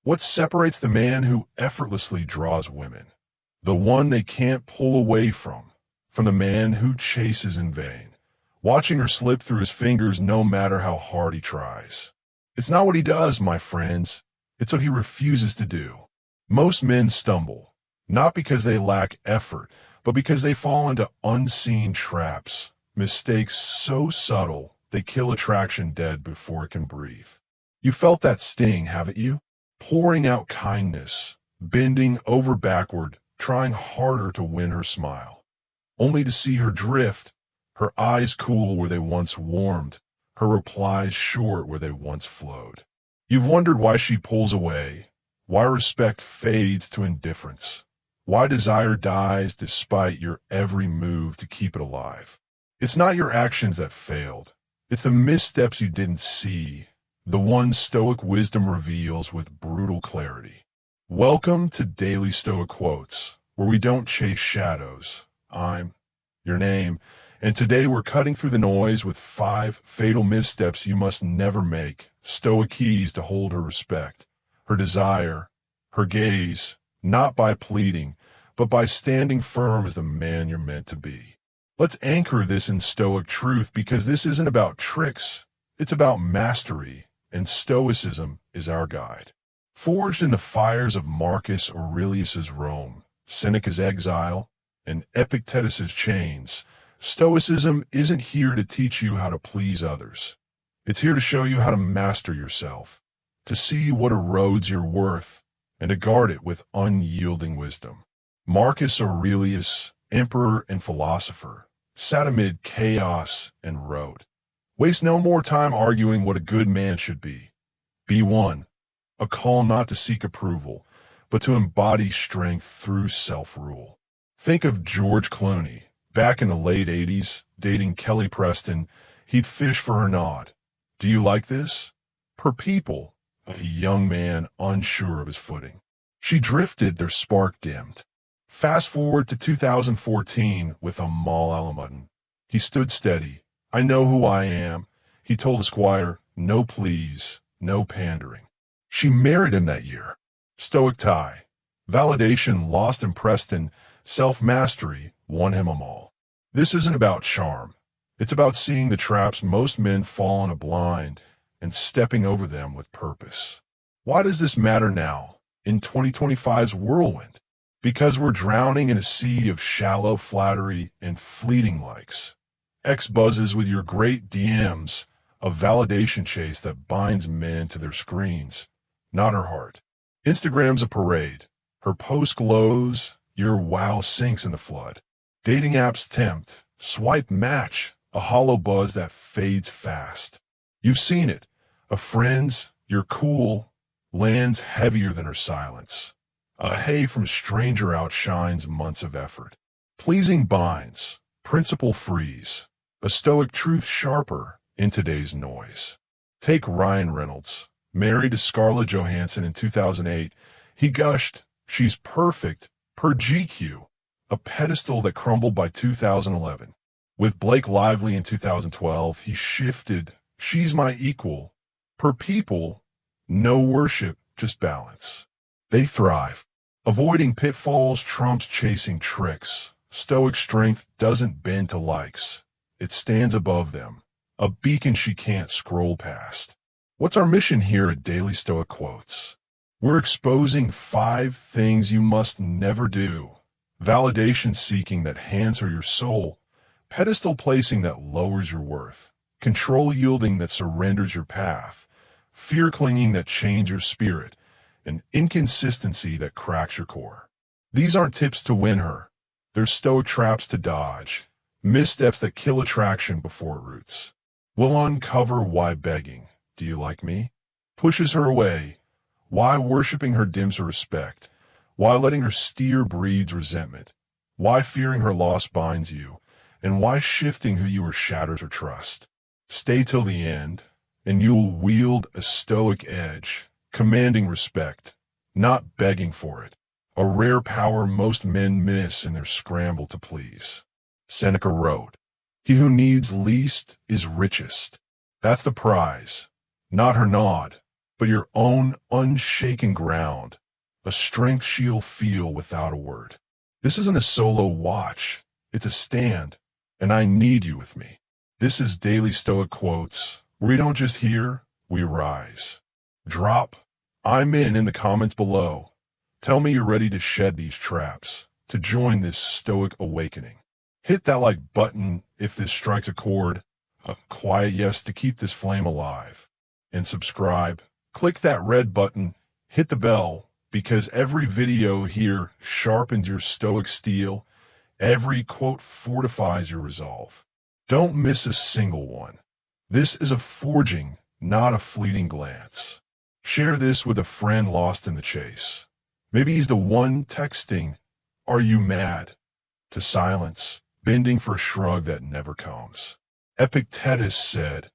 What separates the man who effortlessly draws women? The one they can't pull away from the man who chases in vain, watching her slip through his fingers no matter how hard he tries. It's not what he does, my friends. It's what he refuses to do. Most men stumble, not because they lack effort, but because they fall into unseen traps, mistakes so subtle they kill attraction dead before it can breathe. You felt that sting, haven't you? Pouring out kindness, bending over backward, trying harder to win her smile, only to see her drift, her eyes cool where they once warmed, her replies short where they once flowed. You've wondered why she pulls away, why respect fades to indifference, why desire dies despite your every move to keep it alive. It's not your actions that failed. It's the missteps you didn't see, the ones Stoic wisdom reveals with brutal clarity. Welcome to Daily Stoic Quotes, where we don't chase shadows. I'm your name, and today we're cutting through the noise with 5 fatal missteps you must never make, Stoic keys to hold her respect, her desire, her gaze, not by pleading, but by standing firm as the man you're meant to be. Let's anchor this in Stoic truth, because this isn't about tricks, it's about mastery, and Stoicism is our guide. Forged in the fires of Marcus Aurelius's Rome, Seneca's exile, and Epictetus's chains, Stoicism isn't here to teach you how to please others. It's here to show you how to master yourself, to see what erodes your worth, and to guard it with unyielding wisdom. Marcus Aurelius, emperor and philosopher, sat amid chaos and wrote, "Waste no more time arguing what a good man should be. Be one, a call not to seek approval, but to embody strength through self-rule." Think of George Clooney. Back in the late 80s, dating Kelly Preston, he'd fish for her nod. "Do you like this?" Per people, a young man unsure of his footing. She drifted, their spark dimmed. Fast forward to 2014 with Amal Alamuddin. He stood steady. "I know who I am," he told Esquire. "No pleas, no pandering." She married him that year. Stoic tie. Validation lost in Preston, self-mastery won him Amal. This isn't about charm. It's about seeing the traps most men fall into blind and stepping over them with purpose. Why does this matter now, in 2025's whirlwind? Because we're drowning in a sea of shallow flattery and fleeting likes. X buzzes with your great DMs, a validation chase that binds men to their screens, not her heart. Instagram's a parade. Her post glows, your wow sinks in the flood. Dating apps tempt, swipe match, a hollow buzz that fades fast. You've seen it. A friend's, "You're cool," lands heavier than her silence. A hey from stranger outshines months of effort. Pleasing binds, principle frees, a Stoic truth sharper in today's noise. Take Ryan Reynolds. Married to Scarlett Johansson in 2008, he gushed, "She's perfect," per GQ, a pedestal that crumbled by 2011. With Blake Lively in 2012, he shifted, "She's my equal," per People, no worship, just balance. They thrive. Avoiding pitfalls trumps chasing tricks. Stoic strength doesn't bend to likes. It stands above them, a beacon she can't scroll past. What's our mission here at Daily Stoic Quotes? We're exposing 5 things you must never do. Validation seeking that hands her your soul. Pedestal placing that lowers your worth. Control yielding that surrenders your path. Fear clinging that chains your spirit. And inconsistency that cracks your core. These aren't tips to win her. They're Stoic traps to dodge. Missteps that kill attraction before it roots. We'll uncover why begging, "Do you like me?" pushes her away. Why worshiping her dims her respect. Why letting her steer breeds resentment. Why fearing her loss binds you. And why shifting who you are shatters her trust. Stay till the end, and you'll wield a Stoic edge, commanding respect, not begging for it, a rare power most men miss in their scramble to please. Seneca wrote, "He who needs least is richest." That's the prize, not her nod, but your own unshaken ground, a strength she'll feel without a word. This isn't a solo watch, it's a stand, and I need you with me. This is Daily Stoic Quotes, where we don't just hear, we rise. Drop "I'm in the comments below. Tell me you're ready to shed these traps, to join this stoic awakening. Hit that like button if this strikes a chord, a quiet yes to keep this flame alive. And subscribe. Click that red button, hit the bell, because every video here sharpens your stoic steel. Every quote fortifies your resolve. Don't miss a single one. This is a forging, not a fleeting glance. Share this with a friend lost in the chase. Maybe he's the one texting, "Are you mad?" to silence, bending for a shrug that never comes. Epictetus said,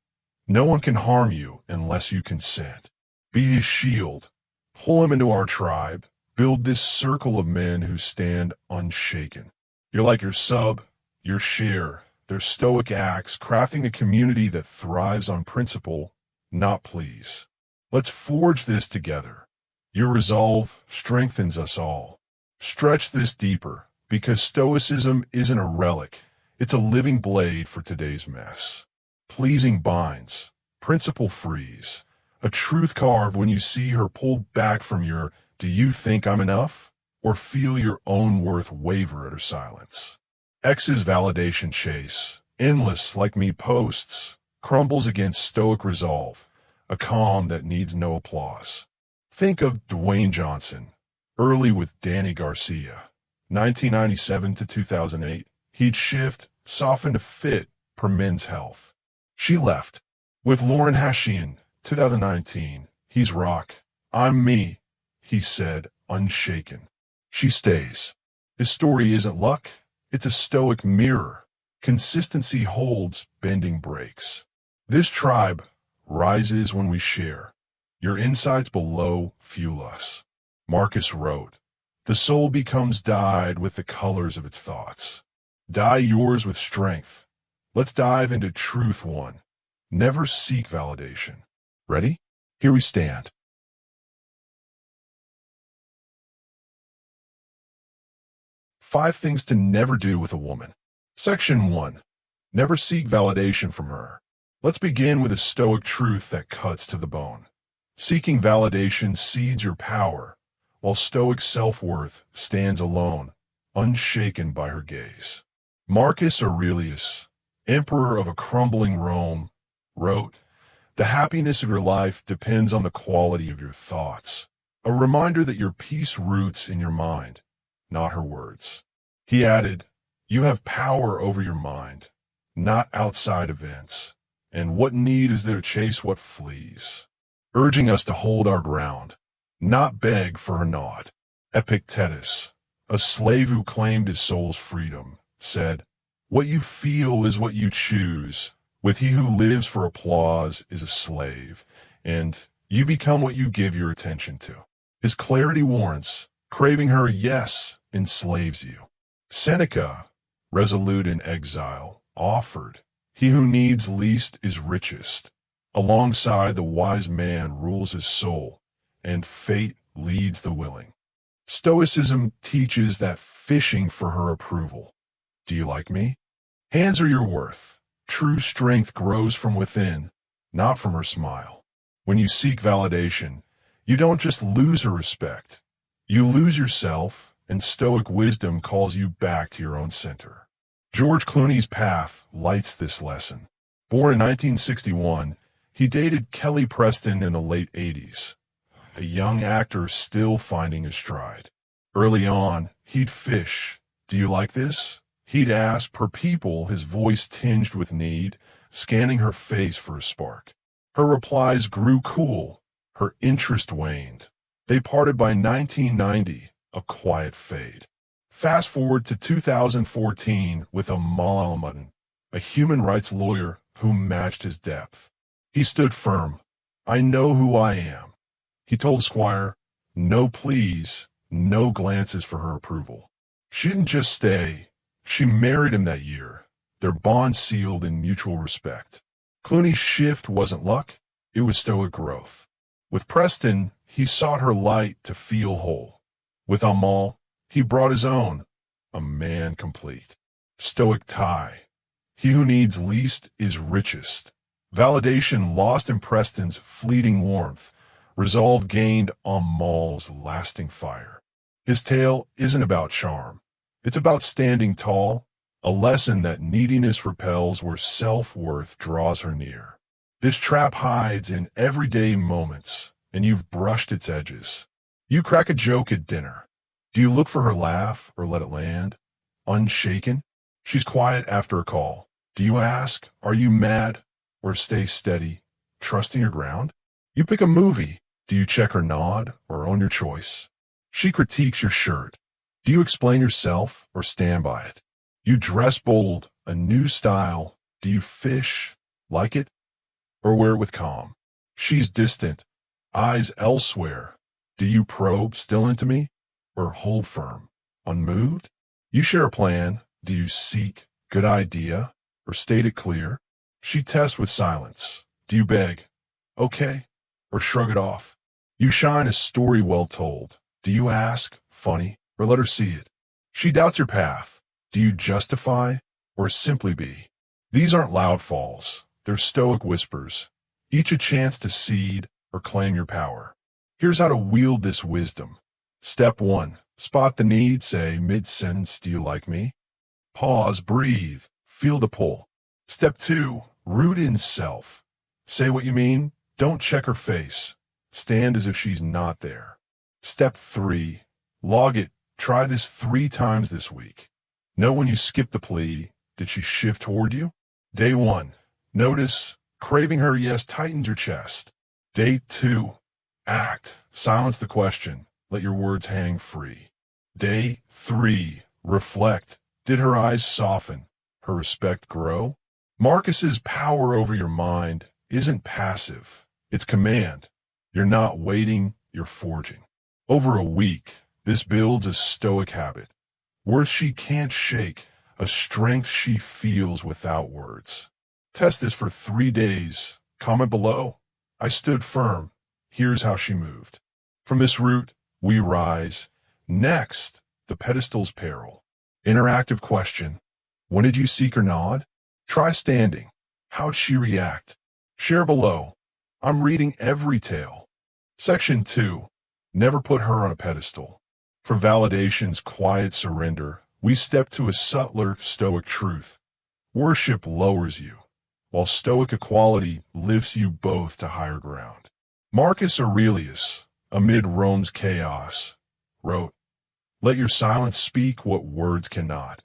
"No one can harm you unless you consent." Be his shield. Pull him into our tribe. Build this circle of men who stand unshaken. You're like your sub, your share, their stoic acts, crafting a community that thrives on principle, not please. Let's forge this together. Your resolve strengthens us all. Stretch this deeper, because Stoicism isn't a relic, it's a living blade for today's mess. Pleasing binds, principle frees. A truth carved when you see her pulled back from your "do you think I'm enough?" or feel your own worth waver at her silence. X's validation chase, endless like me posts, crumbles against stoic resolve, a calm that needs no applause. Think of Dwayne Johnson, early with Danny Garcia. 1997 to 2008, he'd shift, soften to fit per Men's Health. She left. With Lauren Hashian, 2019, he's rock. "I'm me," he said, unshaken. She stays. His story isn't luck, it's a stoic mirror. Consistency holds, bending breaks. This tribe rises when we share. Your insights below fuel us. Marcus wrote, "The soul becomes dyed with the colors of its thoughts." Dye yours with strength. Let's dive into truth one. Never seek validation. Ready? Here we stand. Five things to never do with a woman. Section 1. Never seek validation from her. Let's begin with a stoic truth that cuts to the bone. Seeking validation cedes your power, while stoic self-worth stands alone, unshaken by her gaze. Marcus Aurelius, emperor of a crumbling Rome, wrote, "The happiness of your life depends on the quality of your thoughts," a reminder that your peace roots in your mind, not her words. He added, "You have power over your mind, not outside events, and what need is there to chase what flees?" Urging us to hold our ground, not beg for a nod. Epictetus, a slave who claimed his soul's freedom, said, "What you feel is what you choose. With he who lives for applause is a slave, and you become what you give your attention to." His clarity warrants, craving her yes enslaves you. Seneca, resolute in exile, offered, "He who needs least is richest." Alongside the wise man rules his soul, and fate leads the willing. Stoicism teaches that fishing for her approval. Do you like me? Hands are your worth. True strength grows from within, not from her smile. When you seek validation, you don't just lose her respect. You lose yourself, and stoic wisdom calls you back to your own center. George Clooney's path lights this lesson. Born in 1961, he dated Kelly Preston in the late 80s, a young actor still finding his stride. Early on, he'd fish. "Do you like this?" He'd ask per people, his voice tinged with need, scanning her face for a spark. Her replies grew cool, her interest waned. They parted by 1990, a quiet fade. Fast forward to 2014 with Malamuddin, a human rights lawyer who matched his depth. He stood firm. "I know who I am." He told Squire, no pleas, no glances for her approval. She didn't just stay. She married him that year, their bond sealed in mutual respect. Clooney's shift wasn't luck, it was stoic growth. With Preston, he sought her light to feel whole. With Amal, he brought his own, a man complete. Stoic tie. He who needs least is richest. Validation lost in Preston's fleeting warmth. Resolve gained on Amal's lasting fire. His tale isn't about charm. It's about standing tall, a lesson that neediness repels where self-worth draws her near. This trap hides in everyday moments, and you've brushed its edges. You crack a joke at dinner. Do you look for her laugh or let it land? Unshaken? She's quiet after a call. Do you ask, are you mad? Or stay steady, trusting your ground? You pick a movie. Do you check her nod or own your choice? She critiques your shirt. Do you explain yourself or stand by it? You dress bold, a new style. Do you fish, like it, or wear it with calm? She's distant, eyes elsewhere. Do you probe still into me, or hold firm, unmoved? You share a plan. Do you seek good idea, or state it clear? She tests with silence. Do you beg, okay, or shrug it off? You shine a story well told. Do you ask, funny, or let her see it? She doubts your path. Do you justify, or simply be? These aren't loud falls. They're stoic whispers, each a chance to cede or claim your power. Here's how to wield this wisdom. Step 1. Spot the need. Say, mid-sentence, do you like me? Pause, breathe, feel the pull. Step 2. Root in self. Say what you mean. Don't check her face. Stand as if she's not there. Step 3. Log it. Try this 3 times this week. Know when you skip the plea. Did she shift toward you? Day 1. Notice. Craving her yes tightens your chest. Day 2. Act. Silence the question. Let your words hang free. Day 3. Reflect. Did her eyes soften? Her respect grow? Marcus's power over your mind isn't passive. It's command. You're not waiting, you're forging. Over a week, this builds a stoic habit. Worth she can't shake, a strength she feels without words. Test this for 3 days. Comment below. I stood firm. Here's how she moved. From this root, we rise. Next, the pedestal's peril. Interactive question. When did you seek her nod? Try standing. How'd she react? Share below. I'm reading every tale. Section 2. Never put her on a pedestal. For validation's quiet surrender, we step to a subtler stoic truth. Worship lowers you, while stoic equality lifts you both to higher ground. Marcus Aurelius, amid Rome's chaos, wrote, "Let your silence speak what words cannot,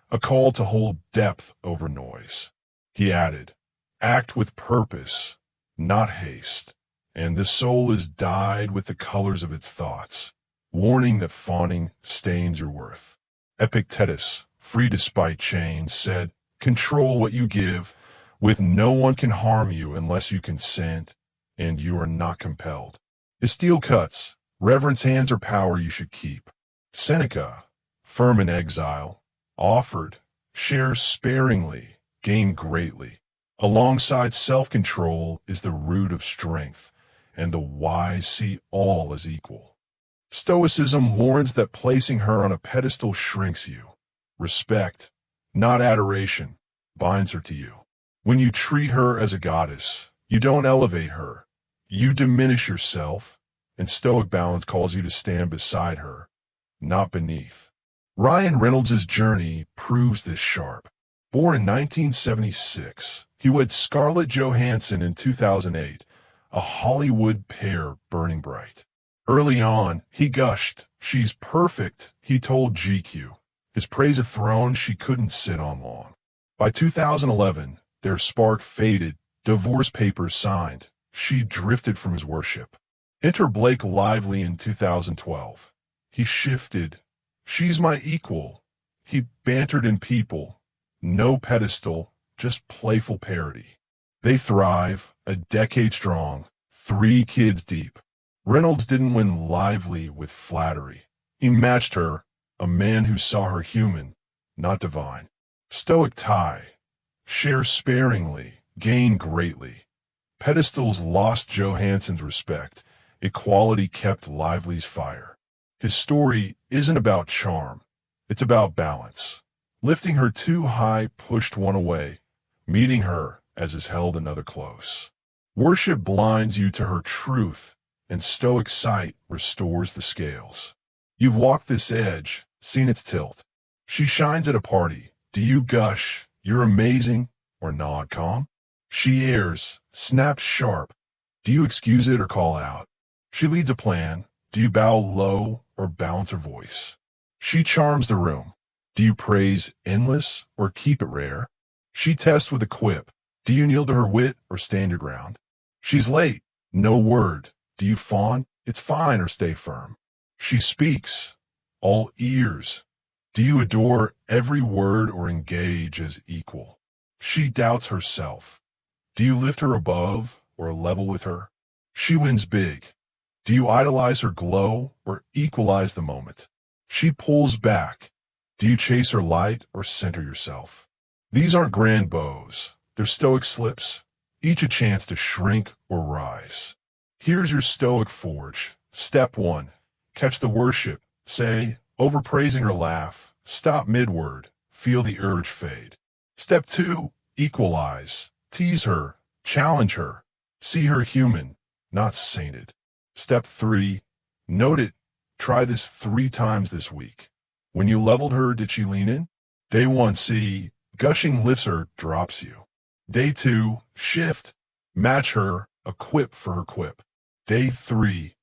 a call to hold depth over noise." He added, "Act with purpose, not haste, and the soul is dyed with the colors of its thoughts, warning that fawning stains your worth." Epictetus, free despite chains, said, "Control what you give, with no one can harm you unless you consent, and you are not compelled." If steel cuts, reverence hands are power you should keep. Seneca, firm in exile, offered, shares sparingly, gain greatly. Alongside self-control is the root of strength, and the wise see all as equal. Stoicism warns that placing her on a pedestal shrinks you. Respect, not adoration, binds her to you. When you treat her as a goddess, you don't elevate her. You diminish yourself, and stoic balance calls you to stand beside her, not beneath. Ryan Reynolds' journey proves this sharp. Born in 1976, he wed Scarlett Johansson in 2008, a Hollywood pair burning bright. Early on, he gushed, "She's perfect," he told GQ. His praise a throne she couldn't sit on long. By 2011, their spark faded, divorce papers signed. She drifted from his worship. Enter Blake Lively in 2012. He shifted. "She's my equal." He bantered in people. No pedestal, just playful parody. They thrive, a decade strong, 3 kids deep. Reynolds didn't win Lively with flattery. He matched her, a man who saw her human, not divine. Stoic tie. Share sparingly, gain greatly. Pedestals lost Johansson's respect. Equality kept Lively's fire. His story isn't about charm. It's about balance. Lifting her too high pushed one away. Meeting her as is held another close. Worship blinds you to her truth, and stoic sight restores the scales. You've walked this edge, seen its tilt. She shines at a party. Do you gush, "You're amazing," or nod calm? She airs, snaps sharp. Do you excuse it or call out? She leads a plan. Do you bow low or balance her voice? She charms the room. Do you praise endless or keep it rare? She tests with a quip. Do you kneel to her wit or stand your ground? She's late. No word. Do you fawn? It's fine or stay firm? She speaks. All ears. Do you adore every word or engage as equal? She doubts herself. Do you lift her above or level with her? She wins big. Do you idolize her glow or equalize the moment? She pulls back. Do you chase her light or center yourself? These aren't grand bows. They're stoic slips, each a chance to shrink or rise. Here's your stoic forge. Step 1. Catch the worship. Say, overpraising her laugh. Stop mid-word. Feel the urge fade. Step 2. Equalize. Tease her. Challenge her. See her human, not sainted. Step 3. Note it. Try this 3 times this week. When you leveled her, did she lean in? Day 1, see, gushing lifts her, drops you. Day 2, shift. Match her, a quip for her quip. Day 3,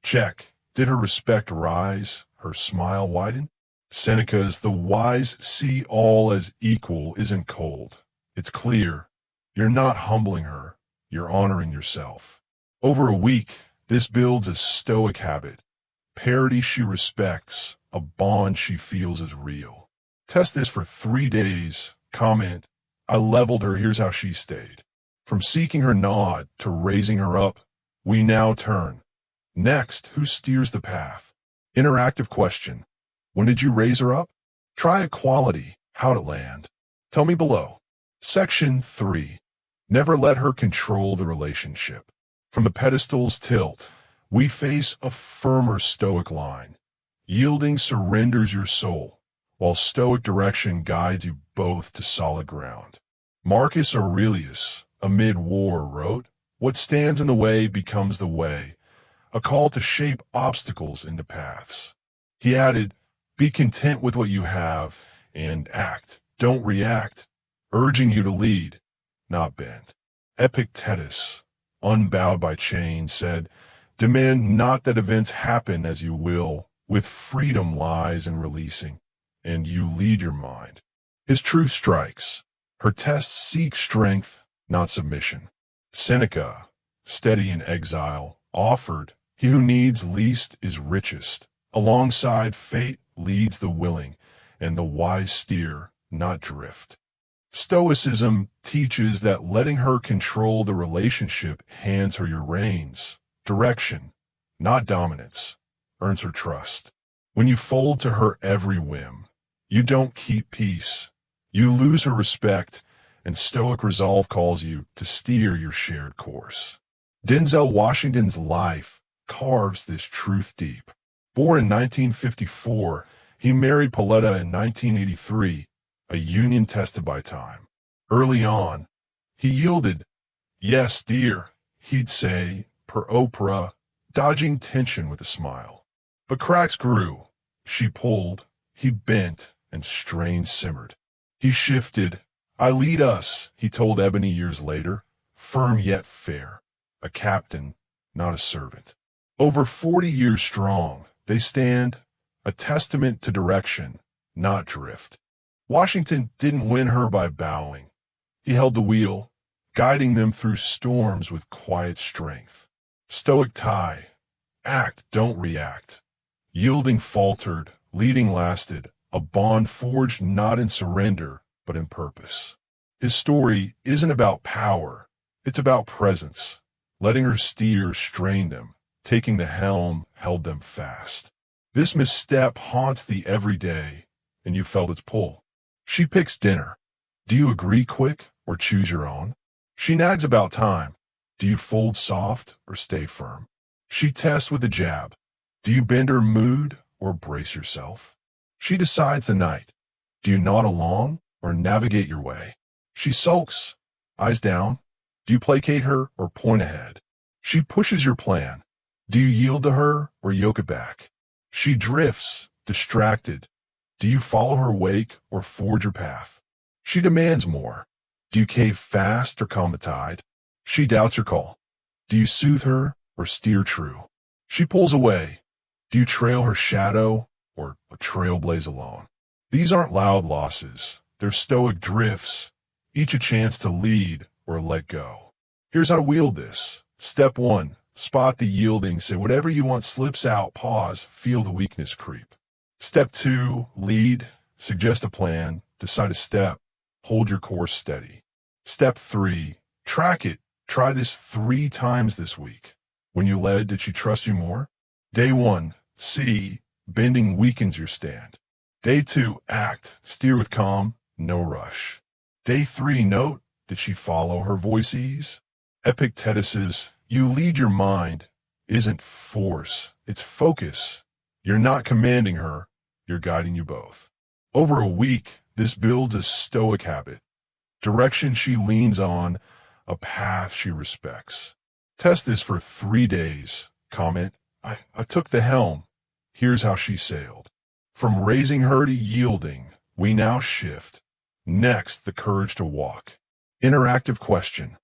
check. Did her respect rise, her smile widen? Seneca's "the wise see all as equal" isn't cold. It's clear. You're not humbling her. You're honoring yourself. Over a week, this builds a stoic habit. Parity she respects, a bond she feels is real. Test this for 3 days. Comment, "I leveled her, here's how she stayed." From seeking her nod to raising her up, we now turn. Next, who steers the path? Interactive question. When did you raise her up? Try equality. How'd it land? Tell me below. Section 3. Never let her control the relationship. From the pedestal's tilt, we face a firmer stoic line. Yielding surrenders your soul, while stoic direction guides you both to solid ground. Marcus Aurelius, amid war, wrote, "What stands in the way becomes the way," a call to shape obstacles into paths. He added, "Be content with what you have and act, don't react," urging you to lead, not bend. Epictetus, unbowed by chains, said, "Demand not that events happen as you will, with freedom lies in releasing, and you lead your mind." His truth strikes. Her tests seek strength, not submission. Seneca, steady in exile, offered, "He who needs least is richest." Alongside fate leads the willing, and the wise steer, not drift. Stoicism teaches that letting her control the relationship hands her your reins. Direction, not dominance, earns her trust. When you fold to her every whim, you don't keep peace. You lose her respect, and stoic resolve calls you to steer your shared course. Denzel Washington's life carves this truth deep. Born in 1954, he married Pauletta in 1983, a union tested by time. Early on, he yielded. "Yes, dear," he'd say, per Oprah, dodging tension with a smile. But cracks grew. She pulled, he bent, and strain simmered. He shifted. "I lead us," he told Ebony years later, firm yet fair, a captain, not a servant. Over 40 years strong, they stand, a testament to direction, not drift. Washington didn't win her by bowing. He held the wheel, guiding them through storms with quiet strength. Stoic tie. Act, don't react. Yielding faltered, leading lasted, a bond forged not in surrender, but in purpose. His story isn't about power, it's about presence. Letting her steer strained them, taking the helm held them fast. This misstep haunts thee every day, and you felt its pull. She picks dinner. Do you agree quick or choose your own? She nags about time. Do you fold soft or stay firm? She tests with a jab. Do you bend her mood or brace yourself? She decides the night. Do you nod along or navigate your way? She sulks, eyes down. Do you placate her or point ahead? She pushes your plan. Do you yield to her or yoke it back? She drifts, distracted. Do you follow her wake or forge your path? She demands more. Do you cave fast or calm the tide? She doubts your call. Do you soothe her or steer true? She pulls away. Do you trail her shadow or a trailblaze alone? These aren't loud losses. They're stoic drifts, each a chance to lead or let go. Here's how to wield this. Step 1. Spot the yielding. Say whatever you want slips out. Pause. Feel the weakness creep. Step 2. Lead. Suggest a plan. Decide a step. Hold your course steady. Step 3. Track it. Try this 3 times this week. When you led, did she trust you more? Day 1. See. Bending weakens your stand. Day 2. Act. Steer with calm. No rush. Day 3. Note. Did she follow her voice ease? Epictetus' "You lead your mind" isn't force, it's focus. You're not commanding her, you're guiding you both. Over a week, this builds a stoic habit. Direction she leans on, a path she respects. Test this for 3 days. Comment, I took the helm. Here's how she sailed. From raising her to yielding, we now shift. Next, the courage to walk. Interactive question.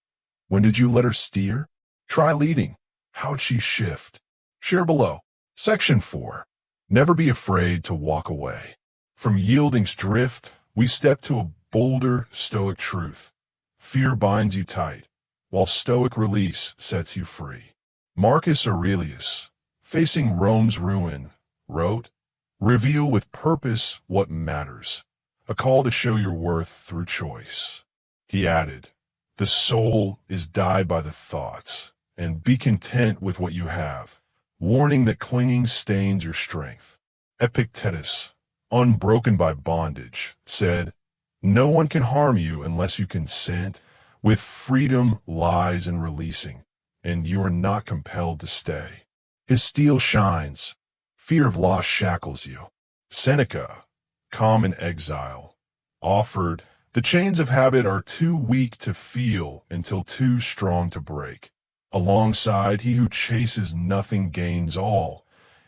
When did you let her steer? Try leading. How'd she shift? Share below. Section 4. Never be afraid to walk away. From yielding's drift, we step to a bolder stoic truth. Fear binds you tight, while stoic release sets you free. Marcus Aurelius, facing Rome's ruin, wrote, "Reveal with purpose what matters, a call to show your worth through choice." He added, "The soul is dyed by the thoughts, and be content with what you have," warning that clinging stains your strength. Epictetus, unbroken by bondage, said, "No one can harm you unless you consent. With freedom lies in releasing, and you are not compelled to stay." His steel shines. Fear of loss shackles you. Seneca, calm in exile, offered, "The chains of habit are too weak to feel until too strong to break." Alongside, he who chases nothing gains all,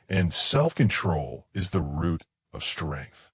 and self-control is the root of strength.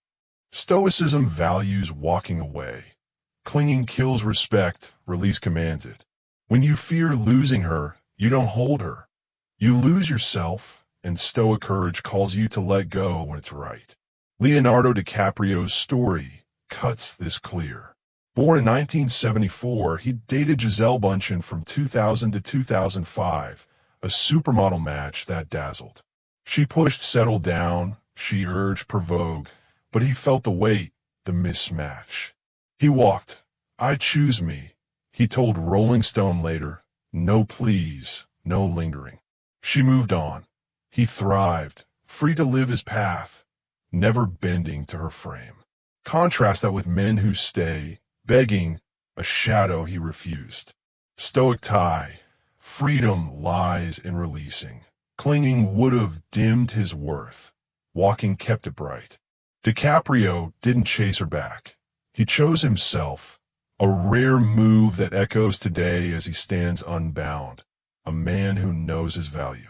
Stoicism values walking away. Clinging kills respect, release commands it. When you fear losing her, you don't hold her. You lose yourself, and stoic courage calls you to let go when it's right. Leonardo DiCaprio's story cuts this clear. Born in 1974, he dated Gisele Bündchen from 2000 to 2005, a supermodel match that dazzled. She pushed settle down, she urged provoke, but he felt the weight, the mismatch. He walked. "I choose me," he told Rolling Stone later. No pleas, no lingering. She moved on. He thrived, free to live his path, never bending to her frame. Contrast that with men who stay, begging, a shadow he refused. Stoic tie, freedom lies in releasing. Clinging would have dimmed his worth. Walking kept it bright. DiCaprio didn't chase her back. He chose himself, a rare move that echoes today as he stands unbound, a man who knows his value.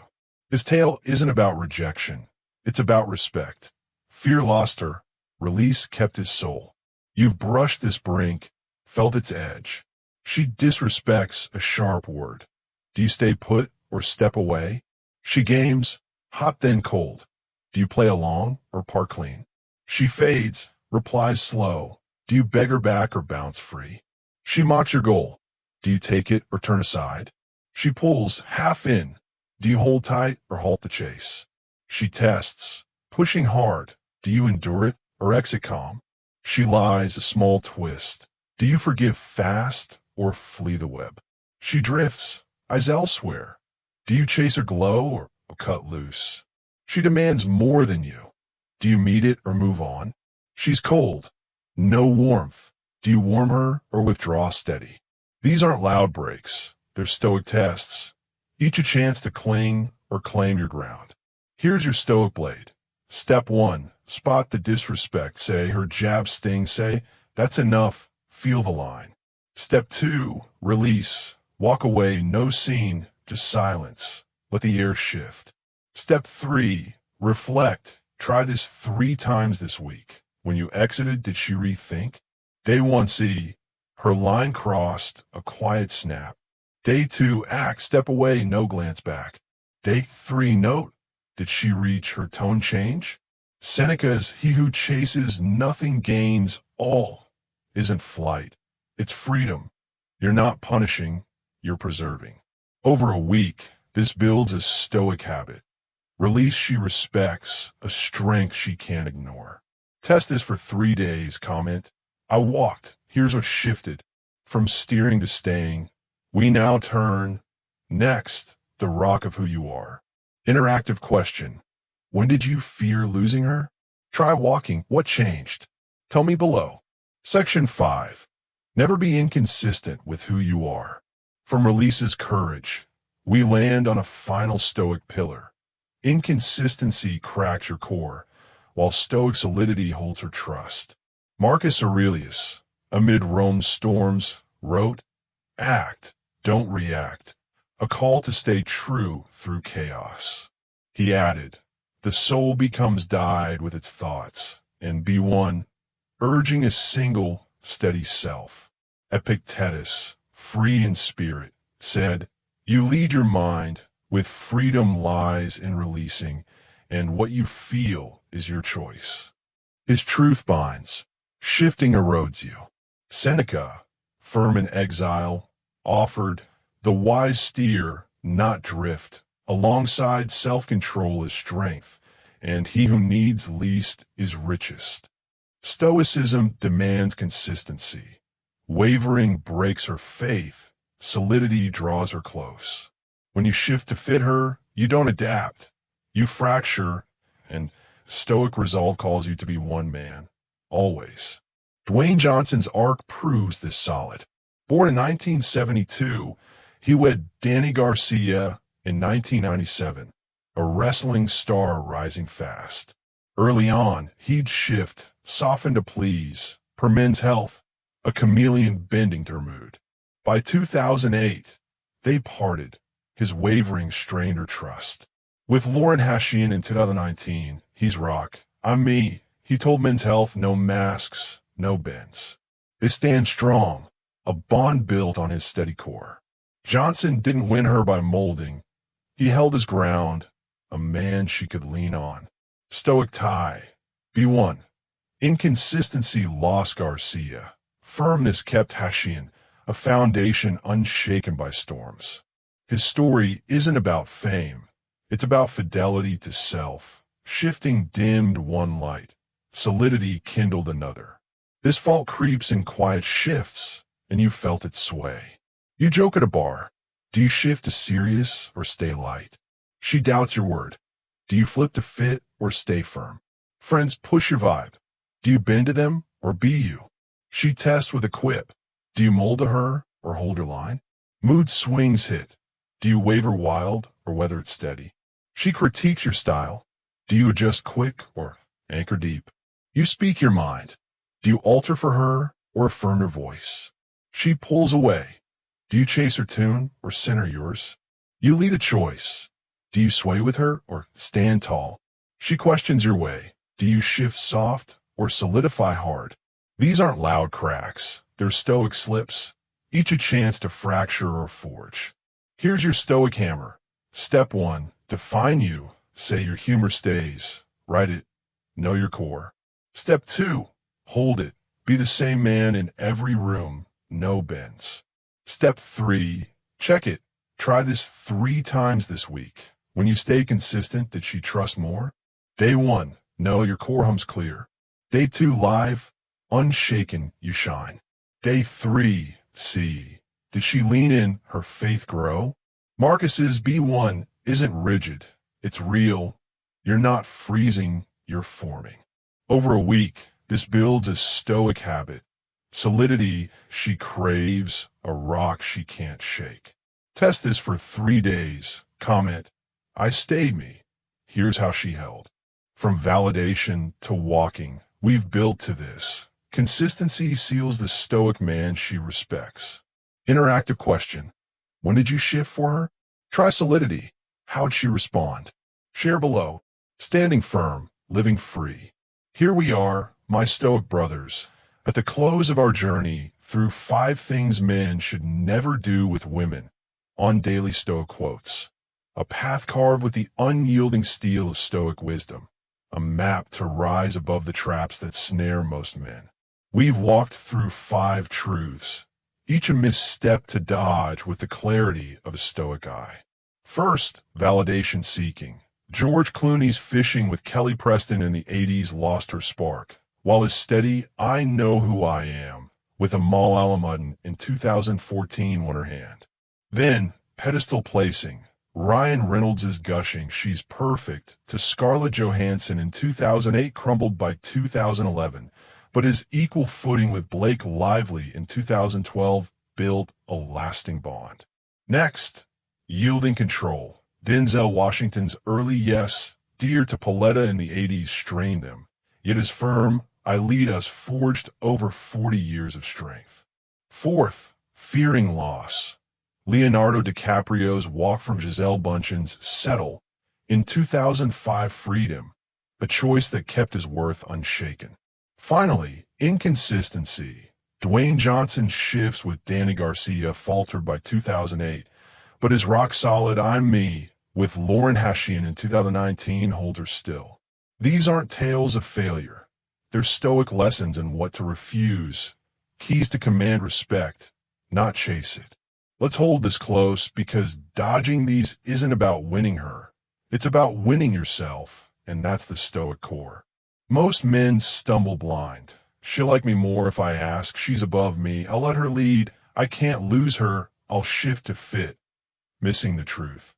His tale isn't about rejection. It's about respect. Fear lost her. Release kept his soul. You've brushed this brink, felt its edge. She disrespects a sharp word. Do you stay put or step away? She games, hot then cold. Do you play along or part clean? She fades, replies slow. Do you beg her back or bounce free? She mocks your goal. Do you take it or turn aside? She pulls half in. Do you hold tight or halt the chase? She tests, pushing hard. Do you endure it or exit calm? She lies, a small twist. Do you forgive fast or flee the web? She drifts, eyes elsewhere. Do you chase her glow or cut loose? She demands more than you. Do you meet it or move on? She's cold, no warmth. Do you warm her or withdraw steady? These aren't loud breaks. They're stoic tests, each a chance to cling or claim your ground. Here's your Stoic blade. Step 1. Spot the disrespect. Say, her jab stings. Say, that's enough. Feel the line. Step 2. Release. Walk away. No scene, just silence. Let the air shift. Step 3. Reflect. Try this 3 times this week. When you exited, did she rethink? Day 1, see. Her line crossed, a quiet snap. Day 2, act. Step away, no glance back. Day 3, note. Did she reach her tone change? Seneca's, he who chases nothing gains all. Isn't flight. It's freedom. You're not punishing, you're preserving. Over a week, this builds a Stoic habit. Release she respects, a strength she can't ignore. Test this for 3 days. Comment, I walked. Here's what shifted. From steering to staying. We now turn. Next, the rock of who you are. Interactive question. When did you fear losing her? Try walking. What changed? Tell me below. Section 5. Never be inconsistent with who you are. From Release's Courage, we land on a final Stoic pillar. Inconsistency cracks your core, while Stoic solidity holds her trust. Marcus Aurelius, amid Rome's storms, wrote, Act, don't react, a call to stay true through chaos. He added, the soul becomes dyed with its thoughts, and be one, urging a single, steady self. Epictetus, free in spirit, said, you lead your mind, with freedom lies in releasing, and what you feel is your choice. His truth binds, shifting erodes you. Seneca, firm in exile, offered, the wise steer, not drift, alongside self-control is strength, and he who needs least is richest. Stoicism demands consistency. Wavering breaks her faith, solidity draws her close. When you shift to fit her, you don't adapt. You fracture, and Stoic resolve calls you to be one man, always. Dwayne Johnson's arc proves this solid. Born in 1972, he wed Danny Garcia in 1997, a wrestling star rising fast. Early on, he'd shift, soften to please, per men's health, a chameleon bending to her mood. By 2008, they parted. His wavering strained her trust. With Lauren Hashian in 2019, he's rock. I'm me. He told Men's Health, no masks, no bends. They stand strong, a bond built on his steady core. Johnson didn't win her by molding. He held his ground, a man she could lean on. Stoic tie. Be one. Inconsistency lost Garcia. Firmness kept Hashian, a foundation unshaken by storms. His story isn't about fame. It's about fidelity to self. Shifting dimmed one light. Solidity kindled another. This fault creeps in quiet shifts, and you felt it sway. You joke at a bar. Do you shift to serious or stay light? She doubts your word. Do you flip to fit or stay firm? Friends push your vibe. Do you bend to them or be you? She tests with a quip. Do you mold to her or hold your line? Mood swings hit. Do you waver wild or whether it's steady? She critiques your style. Do you adjust quick or anchor deep? You speak your mind. Do you alter for her or affirm her voice? She pulls away. Do you chase her tune or center yours? You lead a choice. Do you sway with her or stand tall? She questions your way. Do you shift soft or solidify hard? These aren't loud cracks. They're Stoic slips, each a chance to fracture or forge. Here's your Stoic hammer. Step 1. Define you. Say your humor stays. Write it. Know your core. Step 2. Hold it. Be the same man in every room. No bends. Step 3. Check it. Try this 3 times this week. When you stay consistent, did she trust more? Day 1. Know your core hums clear. Day 2. Live. Unshaken, you shine. Day 3. See. Did she lean in, her faith grow? Marcus's B1 isn't rigid. It's real. You're not freezing, you're forming. Over a week, this builds a Stoic habit. Solidity she craves, a rock she can't shake. Test this for 3 days. Comment, I stayed me. Here's how she held. From validation to walking, we've built to this. Consistency seals the stoic man she respects. Interactive question. When did you shift for her? Try solidity. How'd she respond? Share below. Standing firm, living free. Here we are, my stoic brothers, at the close of our journey through 5 things men should never do with women on Daily Stoic Quotes. A path carved with the unyielding steel of stoic wisdom. A map to rise above the traps that snare most men. We've walked through 5 truths, each a misstep to dodge with the clarity of a stoic eye. First, validation seeking. George Clooney's fishing with Kelly Preston in the 80s lost her spark, while his steady, I know who I am, with Amal Alamuddin in 2014 won her hand. Then, pedestal placing. Ryan Reynolds' gushing she's perfect to Scarlett Johansson in 2008 crumbled by 2011, but his equal footing with Blake Lively in 2012 built a lasting bond. Next, yielding control. Denzel Washington's early yes, dear to Pauletta in the 80s strained them, yet his firm, I lead us forged over 40 years of strength. Fourth, fearing loss. Leonardo DiCaprio's walk from Gisele Bündchen's Settle in 2005 freed him, a choice that kept his worth unshaken. Finally, inconsistency. Dwayne Johnson's shifts with Danny Garcia faltered by 2008, but his rock-solid I'm Me with Lauren Hashian in 2019 holds her still. These aren't tales of failure. They're stoic lessons in what to refuse, keys to command respect, not chase it. Let's hold this close because dodging these isn't about winning her. It's about winning yourself, and that's the stoic core. Most men stumble blind. She'll like me more if I ask. She's above me. I'll let her lead. I can't lose her. I'll shift to fit. Missing the truth.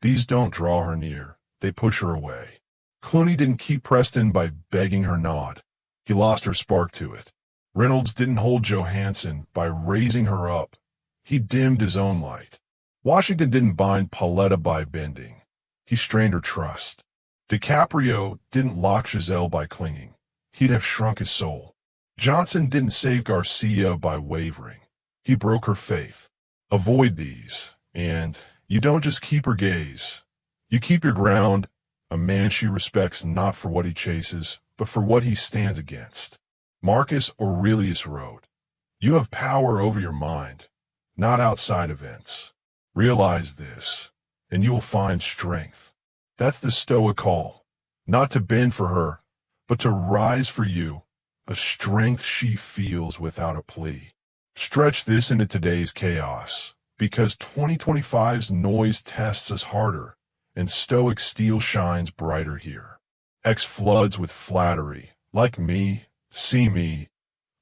These don't draw her near. They push her away. Clooney didn't keep Preston by begging her nod. He lost her spark to it. Reynolds didn't hold Johansson by raising her up. He dimmed his own light. Washington didn't bind Pauletta by bending. He strained her trust. DiCaprio didn't lock Gisele by clinging. He'd have shrunk his soul. Johnson didn't save Garcia by wavering. He broke her faith. Avoid these, and you don't just keep her gaze. You keep your ground, a man she respects not for what he chases, but for what he stands against. Marcus Aurelius wrote, "You have power over your mind, not outside events. Realize this, and you will find strength." That's the stoic call, not to bend for her, but to rise for you, a strength she feels without a plea. Stretch this into today's chaos, because 2025's noise tests us harder, and stoic steel shines brighter here. X floods with flattery, like me, see me,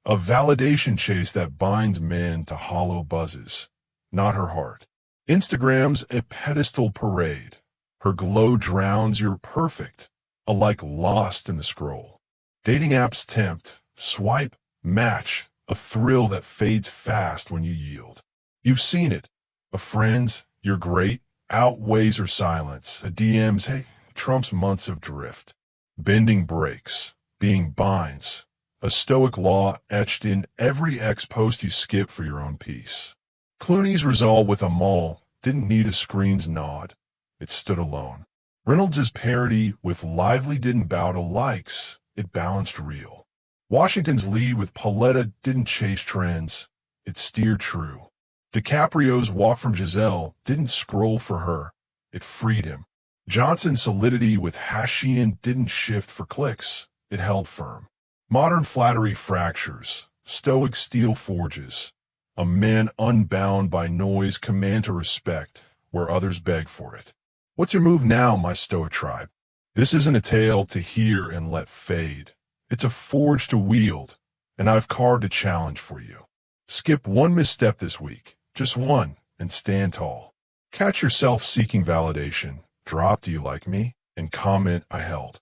a validation chase that binds men to hollow buzzes, not her heart. Instagram's a pedestal parade. Her glow drowns your perfect, alike lost in the scroll. Dating apps tempt, swipe, match, a thrill that fades fast when you yield. You've seen it. A friend's, "You're great," outweighs her silence. A DM's, "Hey," trumps months of drift. Bending breaks, being binds. A stoic law etched in every X post you skip for your own peace. Clooney's resolve with Amal didn't need a screen's nod. It stood alone. Reynolds' parody with Lively didn't bow to likes. It balanced real. Washington's lead with Pauletta didn't chase trends. It steered true. DiCaprio's walk from Gisele didn't scroll for her. It freed him. Johnson's solidity with Hashian didn't shift for clicks. It held firm. Modern flattery fractures. Stoic steel forges. A man unbound by noise command to respect where others beg for it. What's your move now, my stoic tribe? This isn't a tale to hear and let fade. It's a forge to wield, and I've carved a challenge for you. Skip one misstep this week, just one, and stand tall. Catch yourself seeking validation. Drop "Do you like me?" and comment "I held."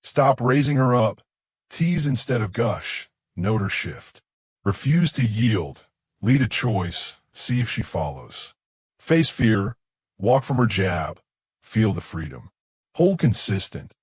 Stop raising her up. Tease instead of gush. Note her shift. Refuse to yield. Lead a choice. See if she follows. Face fear. Walk from her jab. feel the freedom. Hold consistent.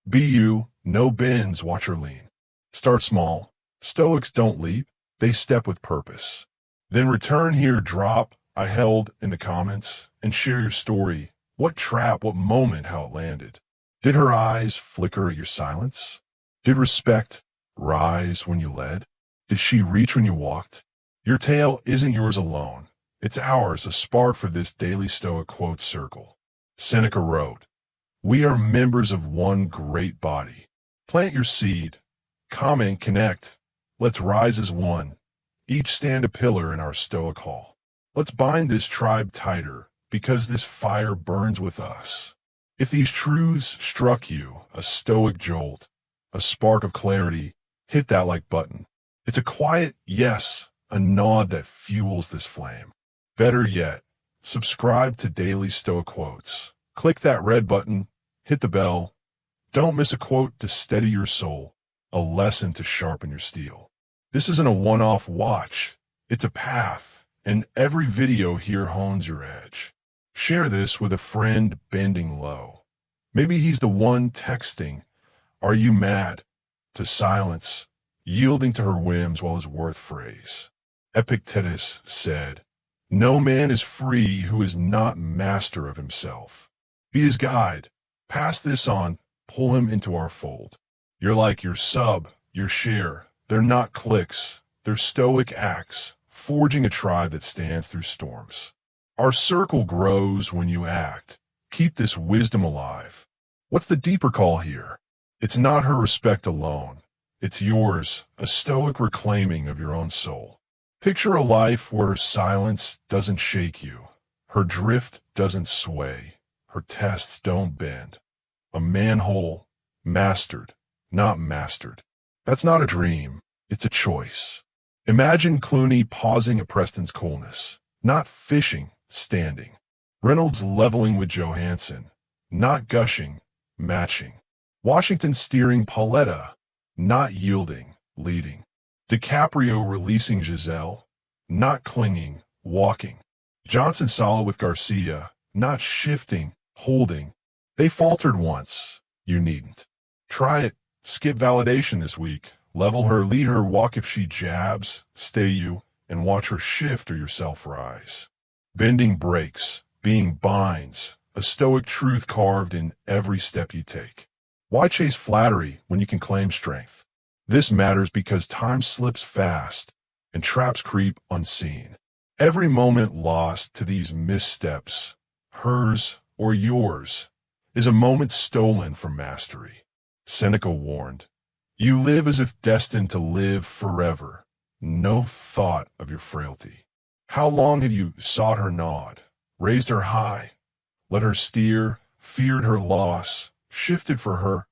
Be you, no bends, watch her lean. Start small. Stoics don't leap, they step with purpose. Then return here, drop "I held" in the comments, and share your story. What trap, what moment, how it landed. Did her eyes flicker at your silence? Did respect rise when you led? Did she reach when you walked? Your tale isn't yours alone. It's ours, a spark for this daily Stoic Quotes circle. Seneca wrote, "We are members of one great body. Plant your seed. Comment, connect. Let's rise as one. Each stand a pillar in our Stoic hall. Let's bind this tribe tighter, because this fire burns with us." If these truths struck you, a Stoic jolt, a spark of clarity, hit that like button. It's a quiet yes, a nod that fuels this flame. Better yet, subscribe to Daily Stoic Quotes. Click that red button, hit the bell. Don't miss a quote to steady your soul, a lesson to sharpen your steel. This isn't a one-off watch, it's a path, and every video here hones your edge. Share this with a friend bending low. Maybe he's the one texting, "Are you mad?" to silence, yielding to her whims while his worth phrase. Epictetus said, "No man is free who is not master of himself." Be his guide. Pass this on, pull him into our fold. You're like your sub, your share. They're not clicks, they're Stoic acts, forging a tribe that stands through storms. Our circle grows when you act. Keep this wisdom alive. What's the deeper call here? It's not her respect alone. It's yours, a Stoic reclaiming of your own soul. Picture a life where her silence doesn't shake you, her drift doesn't sway, her tests don't bend. A man whole, mastered, not mastered. That's not a dream, it's a choice. Imagine Clooney pausing at Preston's coolness, not fishing, standing. Reynolds leveling with Johansson, not gushing, matching. Washington steering Pauletta, not yielding, leading. DiCaprio releasing Giselle, not clinging, walking. Johnson solid with Garcia, not shifting, holding. They faltered once, you needn't. Try it, skip validation this week. Level her, lead her, walk if she jabs, stay you, and watch her shift or yourself rise. Bending breaks, being binds, a Stoic truth carved in every step you take. Why chase flattery when you can claim strength? This matters because time slips fast and traps creep unseen. Every moment lost to these missteps, hers or yours, is a moment stolen from mastery. Seneca warned, "You live as if destined to live forever. No thought of your frailty." How long have you sought her nod, raised her high, let her steer, feared her loss, shifted for her,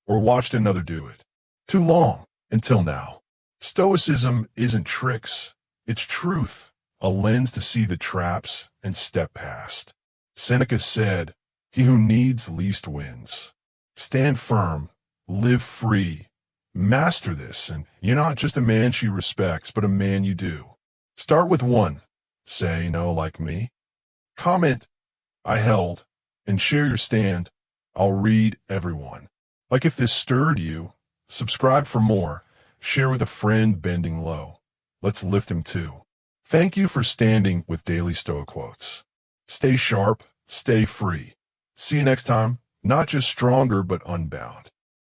or watched another do it? Too long, until now. Stoicism isn't tricks, it's truth, a lens to see the traps and step past. Seneca said, "He who needs least wins." Stand firm, live free, master this, and you're not just a man she respects, but a man you do. Start with one. Say no like me. Comment, "I held," and share your stand. I'll read everyone. Like if this stirred you, subscribe for more. Share with a friend bending low. Let's lift him too. Thank you for standing with Daily Stoic Quotes. Stay sharp, stay free. See you next time, not just stronger but unbound.